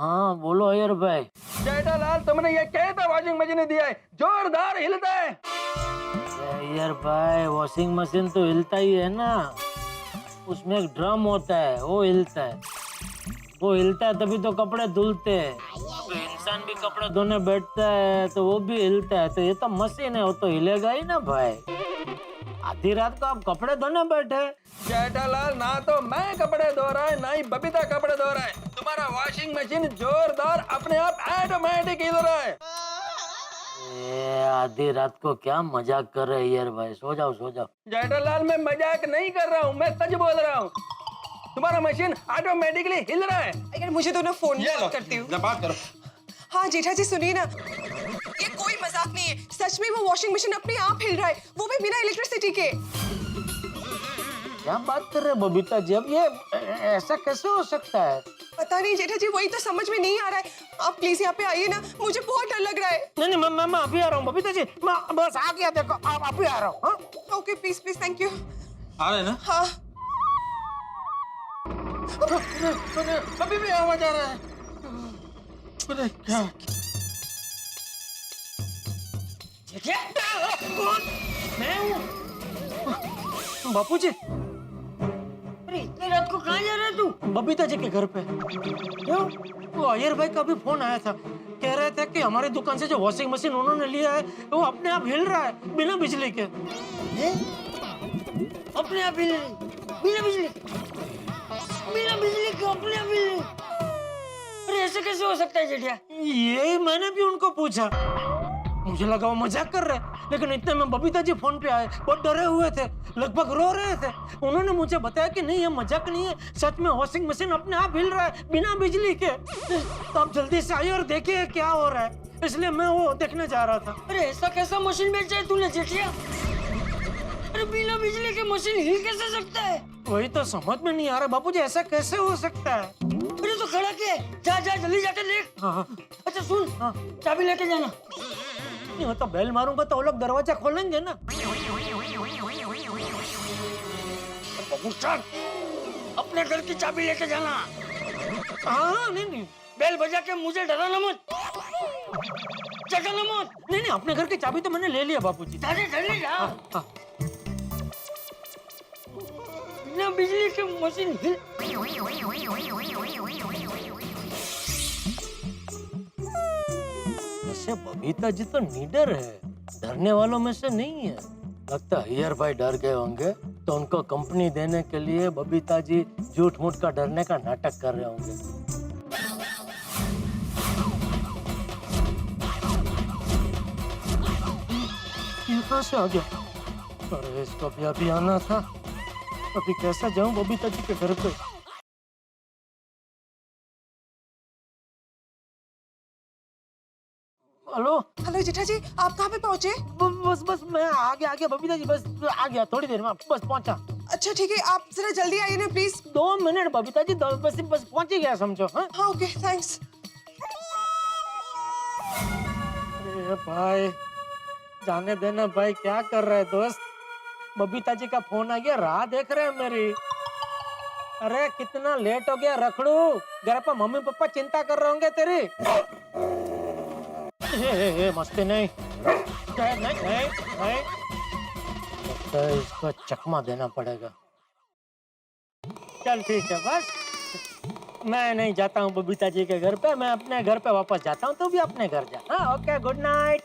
हाँ बोलो अय्यर भाई। जेठालाल, तुमने ये कैसा वॉशिंग मशीन दिया है, जोरदार हिलता है। अय्यर भाई वॉशिंग मशीन तो हिलता ही है ना, उसमें एक ड्रम होता है वो हिलता है, वो हिलता है तभी तो कपड़े धुलते हैं। तो इंसान भी कपड़े धोने बैठता है तो वो भी हिलता है, तो ये तो मशीन है, वो तो हिलेगा ही ना भाई। आधी रात को आप कपड़े धोने बैठे। जेठालाल, ना तो मैं कपड़े धो रहा है, ना ही बबीता कपड़े धो रहा है। तुम्हारा वॉशिंग मशीन जोरदार अपने आप ऑटोमेटिक हिल रहा है। ये आधी रात को क्या मजाक कर रहे हैं यार भाई, सो जाओ सो जाओ। जेठालाल, मैं मजाक नहीं कर रहा हूँ, मैं सच बोल रहा हूँ। तुम्हारा मशीन ऑटोमेटिकली हिल रहा है। अगर मुझे तो ना फोन में बात करती हूँ। बात करो। हाँ जेठा जी सुनिए ना, ये कोई मजाक नहीं है, सच में वो वॉशिंग मशीन अपने आप हिल रहा है, वो भी बिना इलेक्ट्रिसिटी के। क्या बात कर रहे बबीता जी, अब ये ऐसा कैसे हो सकता है? पता नहीं जेठा जी, वही तो समझ में नहीं आ रहा है। आप प्लीज यहाँ पे आइए ना, मुझे बहुत डर लग रहा है। नहीं मैं अभी आ रहा हूँ बबीता जी, मैं बस आ गया, देखो आप अभी आ रहा हूँ। हाँ? Okay please please, thank you. आ रहे ना? हाँ अभी भी आवाज आ रहा है। अरे क्या? मैं हूँ बापू जी। अरे इतनी रात को कहाँ जा रहा है तू? बबीता जी के घर पे। क्यों? वो अय्यर भाई का भी फोन आया था, कह रहे थे कि हमारी दुकान से जो वॉशिंग मशीन उन्होंने लिया है वो अपने आप हिल रहा है बिना बिजली के। अपने आप हिल रही बिना बिजली के? बिना बिजली के अपने आप हिल रही? अरे ऐसे कैसे हो सकता है जेठिया? यही मैंने भी उनको पूछा, मुझे लगा वो मजाक कर रहे हैं, लेकिन इतने में बबीता जी फोन पे आए, बहुत डरे हुए थे, लगभग रो रहे थे। उन्होंने मुझे बताया कि नहीं ये मजाक नहीं है, सच में वॉशिंग मशीन अपने आप हिल रहा है बिना बिजली के। तो आप जल्दी से आइए और देखिए क्या हो रहा है, इसलिए मैं वो देखने जा रहा था। अरे ऐसा कैसा मशीन बेचा है तूने जेठिया? अरे बिना बिजली के मशीन हिल कैसे सकता है? वही तो समझ में नहीं आ रहा बापू जी, ऐसा कैसे हो सकता है? अरे तो खड़ा क्या है? जा जा जल्दी जाके देख। हाँ। अच्छा सुन, हाँ चाबी लेके जाना। नहीं तो बेल मारूंगा तो वो लोग दरवाजा खोलेंगे ना। अपने घर की चाबी लेके जाना। हाँ नहीं बेल बजा के मुझे डराना मत, जगाना मत। नहीं अपने घर की चाबी तो मैंने ले लिया बापूजी। जल्दी जा। हाँ। बिना बिजली की मशीन हिल। वैसे बबीता जी तो निडर है, डरने वालों में से नहीं है। लगता है अय्यर भाई डर गए होंगे तो उनको कंपनी देने के लिए बबीता जी झूठ मूठ का डरने का नाटक कर रहे होंगे। ये कहाँ से आ गया? अरे इसको भी अभी आना था, अभी कैसा जाऊं बबीता जी के घर पे? हेलो हेलो जेठा जी, आप कहाँ पे पहुँचे? बस मैं आ गया बबीता जी, बस आ गया, थोड़ी देर में बस पहुंचा। अच्छा ठीक है, आप जरा जल्दी आइए ना प्लीज। 2 मिनट बबीता जी, बस पहुंच ही गया समझो। हाँ हाँ ओके थैंक्स। अरे भाई जाने देना भाई, क्या कर रहे है दोस्त? बबीता जी का फोन आ गया, राह देख रहे हैं मेरी। अरे कितना लेट हो गया रखड़ू, घर पर मम्मी पापा चिंता कर रहे होंगे तेरी। मस्ती नहीं। नहीं। तो इसको चकमा देना पड़ेगा। चल ठीक है, बस मैं नहीं जाता हूँ बबीता जी के घर पे, मैं अपने घर पे वापस जाता हूँ, तू भी अपने घर जा। हाँ ओके, गुड नाइट।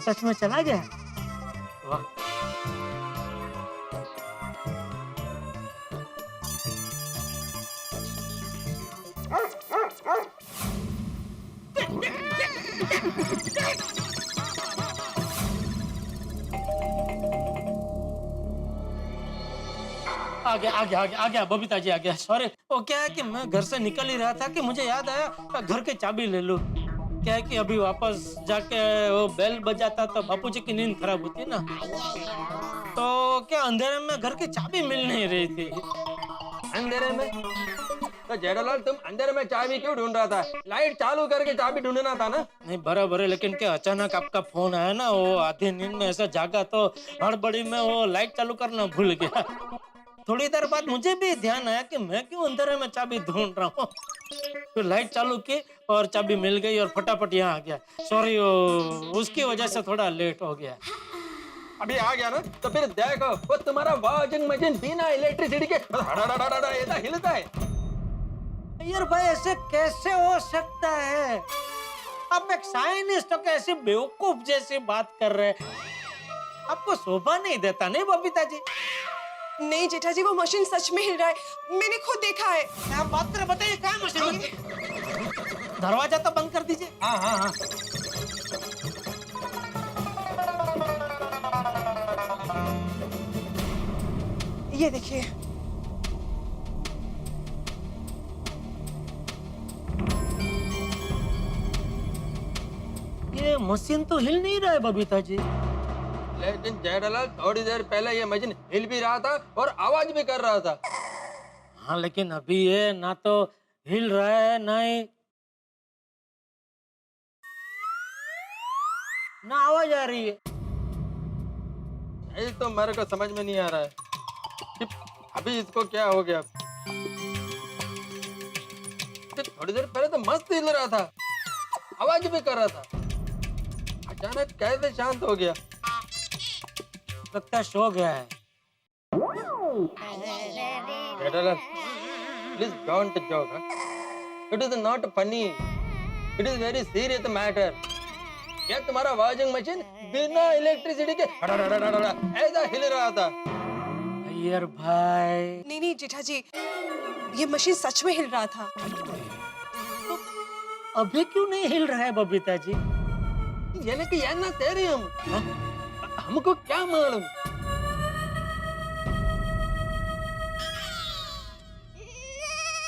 सच में चला गया? वाह। आ गया बबीता जी आ गया। सॉरी, वो क्या है कि मैं घर से निकल ही रहा था कि मुझे याद आया घर की चाबी ले लूं। क्या है कि अभी वापस जाके वो बेल बजाता तो बापूजी की नींद खराब होती ना, तो क्या अंधेरे में घर की चाबी मिल नहीं रही थी। अंधेरे में? तो जेठालाल तुम अंधेरे में चाबी क्यों ढूंढ रहा था? लाइट चालू करके चाबी ढूंढना था ना। नहीं बराबर है, लेकिन क्या अचानक आपका फोन आया ना, वो आधी नींद में ऐसा जागा तो हड़बड़ी में वो लाइट चालू करना भूल गया। थोड़ी देर बाद मुझे भी ध्यान आया कि मैं क्यों अंधेरे में चाबी ढूंढ रहा हूँ। फिर लाइट चालू की और चाबी मिल गई और फटाफट यहाँ आ गया। सॉरी, उसकी वजह से थोड़ा लेट हो गया। अभी आ गया ना, तो फिर देखो वो तुम्हारा वॉशिंग मशीन बिना इलेक्ट्रिसिटी के ऐसा हिलता है। यार भाई ऐसे कैसे हो सकता है? आप एक साइंटिस्ट हो, कैसे बेवकूफ जैसी बात कर रहे हैं? आपको शोभा नहीं देता नहीं बबीता जी? नहीं जेठा जी, वो मशीन सच में हिल रहा है, मैंने खुद देखा है। क्या बात कर, बताइए क्या मशीन? दरवाजा तो बंद कर दीजिए। हाँ हाँ हाँ। ये देखिए, ये मशीन तो हिल नहीं रहा है बबीता जी। लेकिन जेठालाल थोड़ी देर पहले ये मशीन हिल भी रहा था और आवाज भी कर रहा था। हाँ लेकिन अभी ये ना तो हिल रहा है ना ही ना आवाज आ रही है। यही तो मेरे को समझ में नहीं आ रहा है कि अभी इसको क्या हो गया। थोड़ी देर पहले तो मस्त हिल रहा था, आवाज भी कर रहा था, अचानक कैसे शांत हो गया? लगता है सो गया है। Jethalal, please don't joke. It is not funny. It is very serious matter. क्या तुम्हारा वॉशिंग मशीन बिना इलेक्ट्रिसिटी के ऐसा हिल रहा था? अय्यर भाई, नहीं नहीं जेठा जी, ये मशीन सच में हिल रहा था। अभी क्यों नहीं हिल रहा है बबीता जी? यानी कि यार ना तेरे हमको क्या मालूम?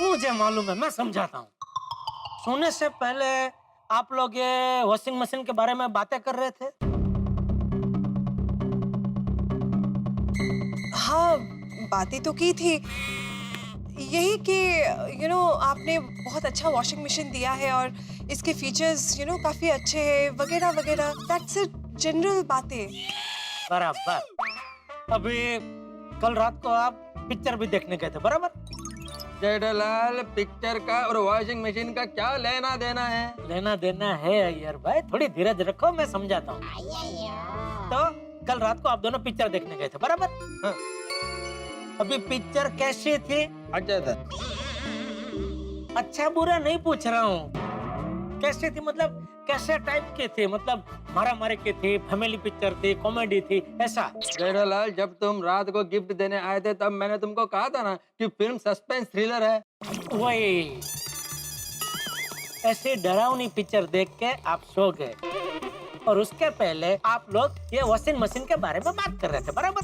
मुझे मालूम है, मैं समझाता हूँ। सोने से पहले आप लोग ये वॉशिंग मशीन के बारे में बातें कर रहे थे। हाँ, बातें तो की थी, यही कि आपने बहुत अच्छा वॉशिंग मशीन दिया है और इसके फीचर्स काफी अच्छे हैं वगैरह वगैरह। दैट्स इट, जनरल बातें। बराबर। अभी कल रात को आप पिक्चर भी देखने गए थे, बराबर? जेठालाल, पिक्चर का और वॉशिंग मशीन का क्या लेना देना है? लेना देना है अय्यर भाई, थोड़ी धीरज रखो, मैं समझाता हूँ। तो कल रात को आप दोनों पिक्चर देखने गए थे, बराबर? हाँ। अभी पिक्चर कैसी थी? अच्छा था। अच्छा बुरा नहीं पूछ रहा हूँ, कैसी थी मतलब कैसे टाइप की थी? मतलब मारा मारी की थी, फैमिली पिक्चर थी, कॉमेडी थी, ऐसा? जेठालाल, जब तुम रात को गिफ्ट देने आए थे तब मैंने तुमको कहा था ना कि फिल्म सस्पेंस थ्रिलर है। वही ऐसी डरावनी पिक्चर देख के आप सो गए और उसके पहले आप लोग ये वॉशिंग मशीन के बारे में बात कर रहे थे, बराबर?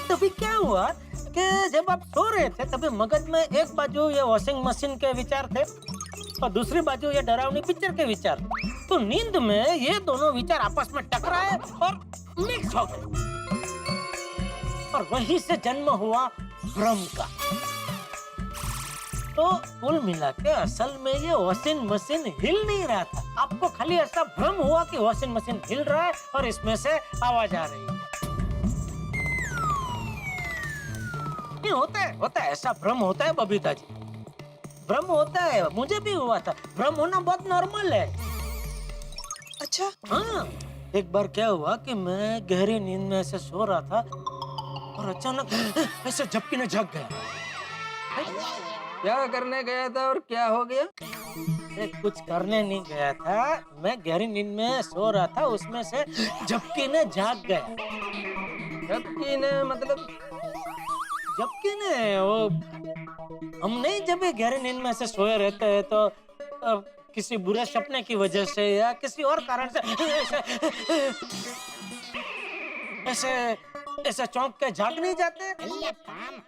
तो फिर क्या हुआ कि जब आप सो रहे थे तभी मगज में एक बाजू ये वॉशिंग मशीन के विचार थे और दूसरी बाजू ये डरावनी पिक्चर के विचार। तो नींद में ये दोनों विचार आपस में टकराए और मिक्स हो गए और वहीं से जन्म हुआ भ्रम का। तो कुल मिला के असल में ये वॉशिंग मशीन हिल नहीं रहा था, आपको खाली ऐसा भ्रम हुआ कि वॉशिंग मशीन हिल रहा है और इसमें से आवाज आ रही है। नहीं होता है ऐसा भ्रम होता है बबीता जी, भ्रम होता है, मुझे भी हुआ था। भ्रम होना बहुत नॉर्मल है। अच्छा? हाँ, एक बार क्या हुआ कि मैं गहरी नींद में ऐसे सो रहा था और अचानक ऐसे झपकी में जग गया। क्या करने गया था और क्या हो गया? कुछ करने नहीं गया था, मैं गहरी नींद में सो रहा था, उसमें से झपकी ने जाग गया। झपकी ने मतलब? झपकी ने वो हम नहीं, जब गहरी नींद में ऐसे सोए रहते हैं तो किसी बुरे सपने की वजह से या किसी और कारण से ऐसे ऐसे चौंक के जाग नहीं जाते,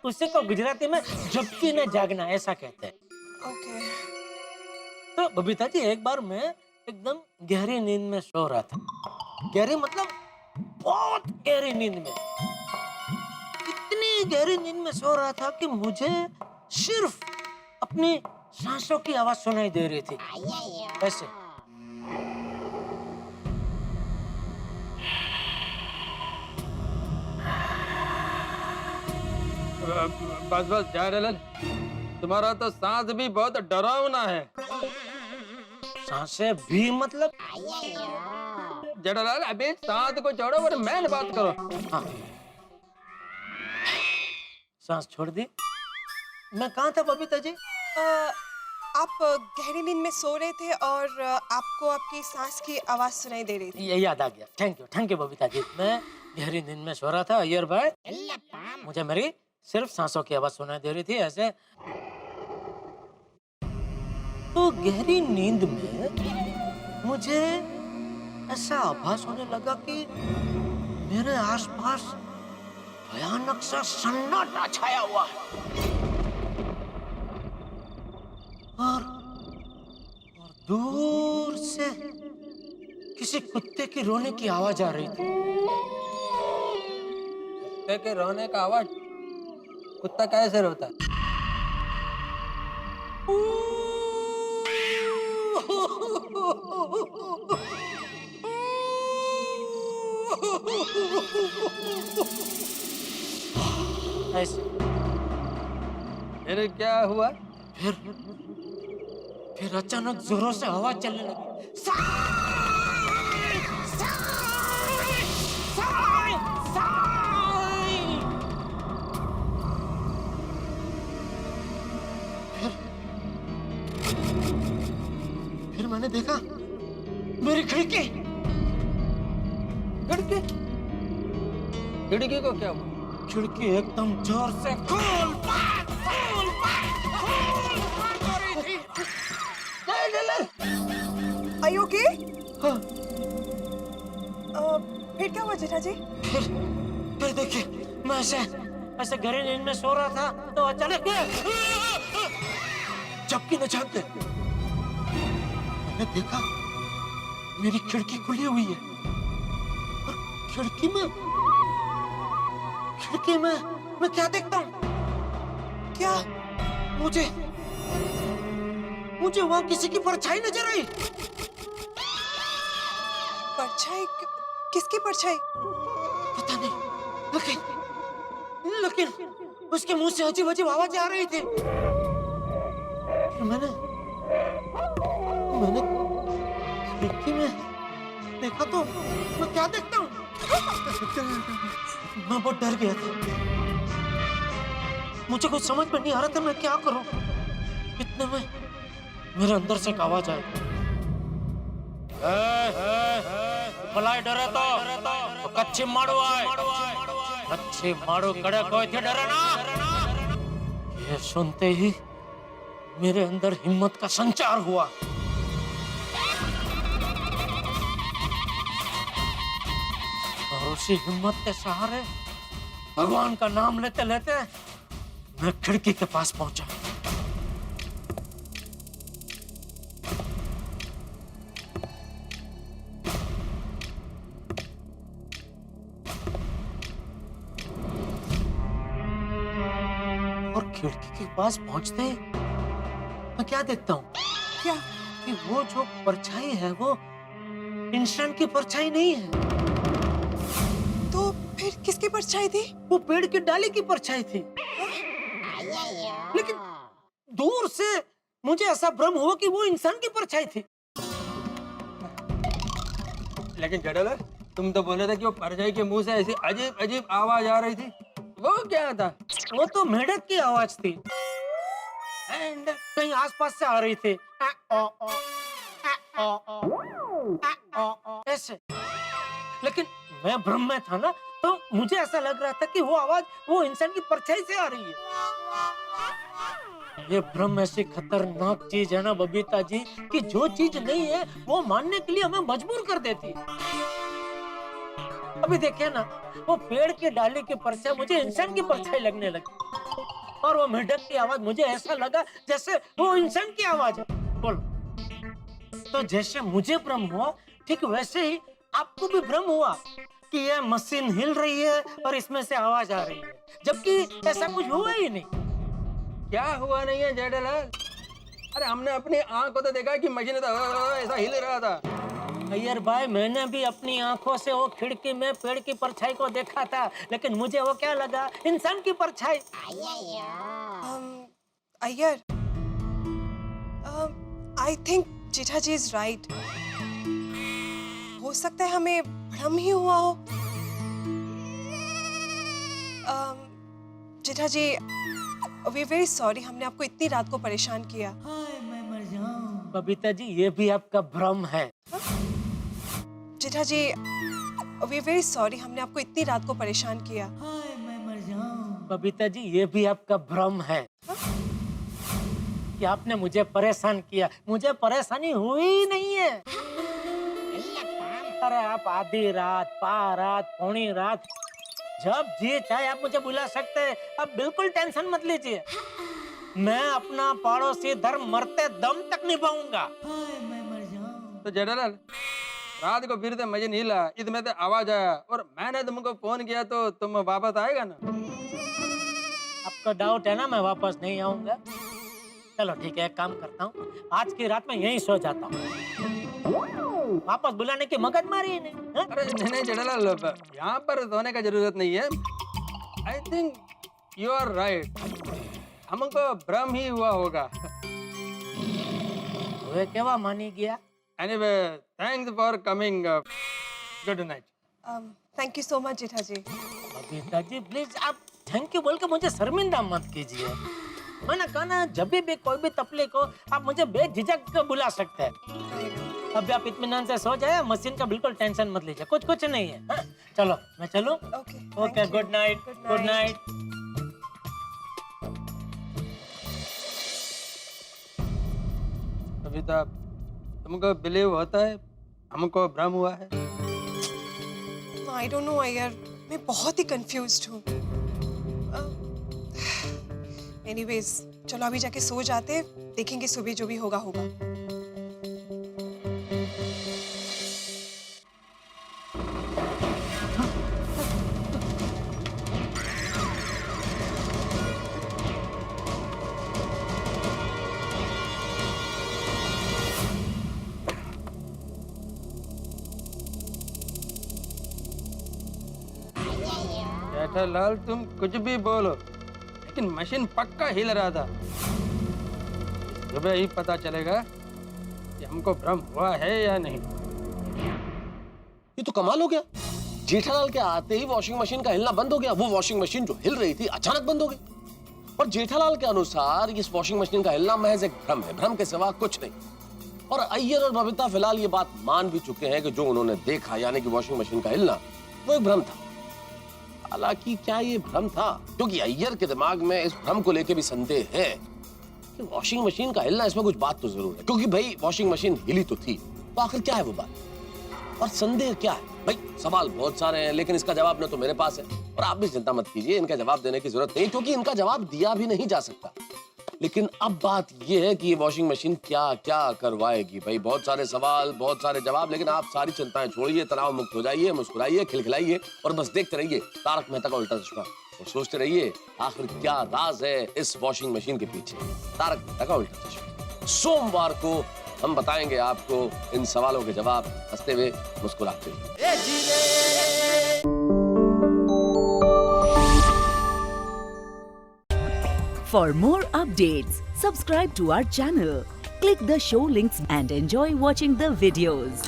उसी को गुजराती में झपकी ने जागना ऐसा कहते हैं। ओके। तो बबीता जी, एक बार मैं एकदम गहरी नींद में सो रहा था। गहरी मतलब बहुत गहरी नींद में। इतनी गहरी नींद में सो रहा था कि मुझे सिर्फ अपनी सांसों की आवाज सुनाई दे रही थी। ऐसे बस बस जेठालाल, तुम्हारा तो सांस भी बहुत डरावना है। सांसें भी मतलब? जेठालाल अभी सांस को छोड़ो और मैन बात करो। हाँ, सांस छोड़ दी। मैं कहाँ था बबीता जी? आप गहरी नींद में सो रहे थे और आपको आपकी सांस की आवाज सुनाई दे रही थी। ये याद आ गया। Thank you Babita ji. मैं गहरी नींद में सो रहा था अय्यर भाई। मुझे मेरी सिर्फ सांसों की आवाज सुनाई दे रही थी ऐसे। तो गहरी नींद में मुझे ऐसा आभास होने लगा कि मेरे आसपास भयानक सा सन्नाटा छाया हुआ है और दूर से किसी कुत्ते की रोने की आवाज आ रही थी। कुत्ते के रोने का आवाज? कुत्ता कैसे रोता है? ऐसे फिर क्या हुआ? फिर अचानक जोरों से आवाज चलने लगी। साई! साई! साई! साई! फिर मैंने देखा मेरी खिड़की। खिड़की को क्या हुआ? खिड़की एकदम जोर से खोल रही थी। Are you okay? हाँ, फिर क्या हुआ जेठा जी? फिर देखिए, मैं ऐसे गहरी नींद में सो रहा था तो अचानक झपकी न झाँक दे। मैंने देखा मेरी खिड़की खुली हुई है और खिड़की में मैं क्या देखता हूँ? क्या? मुझे वहां किसी की परछाई नजर आई। परछाई? किसकी परछाई? पता नहीं, लेकिन उसके मुंह से अजीब आवाजें आ रही थी। फिर मैंने खिड़की में देखा तो मैं क्या देखता हूँ? मैं बहुत डर गया था। मुझे कुछ समझ में नहीं आ रहा था मैं क्या करूं। इतने में मेरे अंदर से एक आवाज आई। भलाई डरे तो कच्ची मारू आए। कच्ची मारू कड़े कोई थे डरे ना। ये सुनते ही मेरे अंदर हिम्मत का संचार हुआ। और उसी हिम्मत के सहारे भगवान का नाम लेते लेते मैं खिड़की के पास पहुंचा। और खिड़की के पास पहुंचते ही मैं क्या देखता हूँ? क्या? कि वो जो परछाई है वो इंसान की परछाई नहीं है। तो फिर किसकी परछाई थी? वो पेड़ की डाली की परछाई थी। लेकिन दूर से मुझे ऐसा भ्रम हुआ कि वो इंसान की परछाई थी। लेकिन जेठालाल, तुम तो बोले थे कि वो परछाई के मुंह से ऐसी अजीब अजीब आवाज आ रही थी। वो क्या था? वो तो मेढक की आवाज थी। एंड कहीं आसपास से आ रही थी। ऐसे। लेकिन मैं भ्रम में था ना, तो मुझे ऐसा लग रहा था कि वो आवाज वो इंसान की परछाई से आ रही है। ये भ्रम ऐसी खतरनाक चीज है ना बबीता जी, कि जो चीज नहीं है वो मानने के लिए हमें मजबूर कर देती है। अभी देखिए ना, वो पेड़ की डाली की परछाई मुझे इंसान की परछाई लगने लगी और वो मेढक की आवाज मुझे ऐसा लगा जैसे वो इंसान की आवाज है। बोलो, तो जैसे मुझे भ्रम हुआ ठीक वैसे ही आपको भी भ्रम हुआ कि यह मशीन हिल रही है और इसमें से आवाज आ रही है, जबकि ऐसा कुछ हुआ ही नहीं। क्या हुआ नहीं है जेठालाल? अरे हमने अपनी आंखों तो देखा कि मशीन ऐसा हिल रहा था। अय्यर भाई, मैंने भी अपनी आंखों से वो खिड़की में पेड़ की परछाई को देखा था, लेकिन मुझे वो क्या लगा, इंसान की परछाई। Iyer, I think Jetha ji is right. हो सकता है हमें भ्रम ही हुआ हो। Jetha ji, we very sorry, हमने आपको इतनी रात को परेशान किया। हाय मैं मर जाऊं। बबीता जी, ये भी आपका भ्रम है। जेठा जी, वी वेरी सॉरी, हमने आपको इतनी रात को परेशान किया। हाय मैं मर जाऊं। बबीता जी, ये भी आपका भ्रम है कि आपने मुझे परेशान किया। मुझे परेशानी हुई ही नहीं है। अरे आप आधी रात, रात, पौनी रात, जब जी चाहे आप मुझे बुला सकते हैं। अब बिल्कुल टेंशन मत लीजिए, मैं अपना पड़ोसी धर्म मरते दम तक निभाऊंगा। मैं मर जाऊं। तो जेठालाल, रात को फिर से मशीन हिला, इसमें से आवाज आया और मैंने तुमको फोन किया, तो तुम वापस आएगा ना? आपका डाउट है ना मैं वापस नहीं आऊंगा? चलो ठीक है, एक काम करता हूँ, आज की रात में यहीं सो जाता हूँ। वापस बुलाने की मगजमारी ही नहीं। हाँ? अरे नहीं जेठालाल, यहाँ पर सोने का जरूरत नहीं है। I think you are right, हमको भ्रम ही हुआ होगा। वे केवा मानी गया। Anyway, thanks for coming. Good night. Thank you so much Jetha ji. Babita ji please, आप थैंक यू बोल के मुझे शर्मिंदा मत कीजिए। मैंने कहा ना, जब भी कोई भी तकलीफ हो आप मुझे बेझिझक बुला सकते हैं। अभी आप इत्मीनान से सो जाए, मशीन का बिल्कुल टेंशन मत लीजिए, कुछ नहीं है। हाँ? चलो मैं चलूं? Okay, good night. Good night. Babita, तुमको बिलीव होता है हमको भ्रम हुआ है? आई डोंट नो अय्यर, मैं बहुत ही कंफ्यूज्ड हूँ। एनीवेज, चलो अभी जाके सो जाते हैं, देखेंगे सुबह जो भी होगा होगा। जेठालाल, तुम कुछ भी बोलो, लेकिन मशीन पक्का हिल रहा था। सुबह ही पता चलेगा कि हमको भ्रम हुआ है या नहीं। ये तो कमाल हो गया। जेठालाल के आते ही वॉशिंग मशीन का हिलना बंद हो गया। वो वॉशिंग मशीन जो हिल रही थी अचानक बंद हो गई। और जेठालाल के अनुसार इस वॉशिंग मशीन का हिलना महज एक भ्रम है, भ्रम के सिवा कुछ नहीं। और अय्यर और बबीता फिलहाल ये बात मान भी चुके हैं कि जो उन्होंने देखा, यानी कि वॉशिंग मशीन का हिलना, वो एक भ्रम था। हालांकि क्या ये भ्रम था? क्योंकि अय्यर के दिमाग में इस भ्रम को लेकर भी संदेह है कि वॉशिंग मशीन का हिलना, इसमें कुछ बात तो जरूर है। क्योंकि भाई वॉशिंग मशीन हिली तो थी, तो आखिर क्या है वो बात? और संदेह क्या है? भाई सवाल बहुत सारे हैं, लेकिन इसका जवाब न तो मेरे पास है, और आप भी चिंता मत कीजिए, इनका जवाब देने की जरूरत नहीं, क्योंकि इनका जवाब दिया भी नहीं जा सकता। लेकिन अब बात यह है कि ये वॉशिंग मशीन क्या क्या करवाएगी। भाई बहुत सारे सवाल, बहुत सारे जवाब, लेकिन आप सारी चिंताएं छोड़िए, तनाव मुक्त हो जाइए, मुस्कुराइए, खिलखिलाइए और बस देखते रहिए तारक मेहता का उल्टा चश्मा, और सोचते रहिए आखिर क्या राज है इस वॉशिंग मशीन के पीछे। तारक मेहता का उल्टा चश्मा, सोमवार को हम बताएंगे आपको इन सवालों के जवाब, हंसते हुए, मुस्कुराते हुए। For more updates, subscribe to our channel, click the show links and enjoy watching the videos.